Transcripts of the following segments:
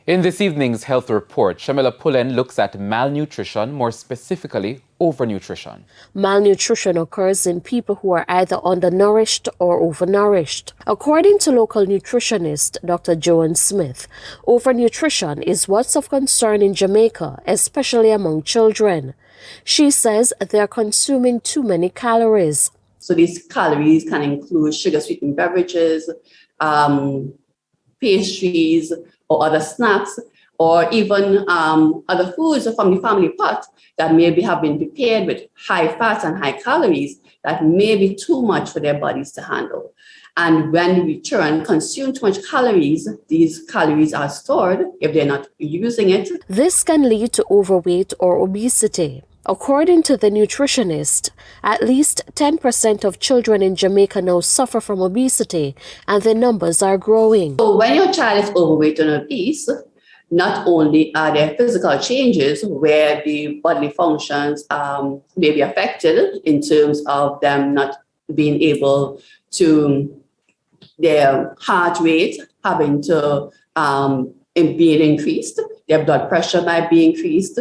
In this evening's health report, Shamila Pullen looks at malnutrition, more specifically overnutrition. Malnutrition occurs in people who are either undernourished or overnourished. According to local nutritionist Dr. Joanne Smith, overnutrition is what's of concern in Jamaica, especially among children. She says they're consuming too many calories. So these calories can include sugar-sweetened beverages, pastries, or other snacks, or even other foods from the family pot that maybe have been prepared with high fat and high calories that may be too much for their bodies to handle. And when we consume too much calories, these calories are stored if they're not using it. This can lead to overweight or obesity. According to the nutritionist, at least 10% of children in Jamaica now suffer from obesity, and the numbers are growing. So when your child is overweight and obese, not only are there physical changes where the bodily functions may be affected in terms of them not being able to, their heart rate having to be increased, their blood pressure might be increased,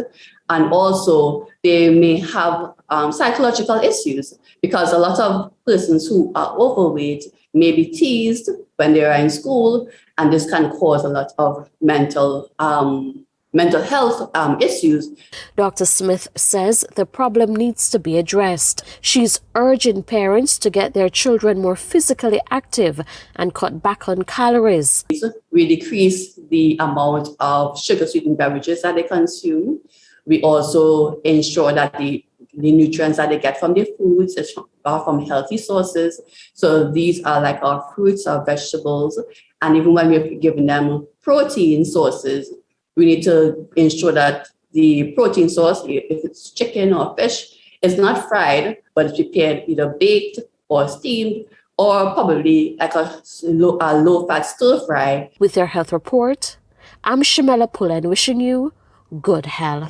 and also they may have psychological issues because a lot of persons who are overweight may be teased when they are in school, and this can cause a lot of mental health issues. Dr. Smith says the problem needs to be addressed. She's urging parents to get their children more physically active and cut back on calories. We decrease the amount of sugar-sweetened beverages that they consume. We also ensure that the nutrients that they get from their foods are from healthy sources. So these are like our fruits, our vegetables. And even when we're giving them protein sources, we need to ensure that the protein source, if it's chicken or fish, is not fried, but it's prepared either baked or steamed, or probably like a low-fat stir-fry. With your health report, I'm Shamila Pullen wishing you good health.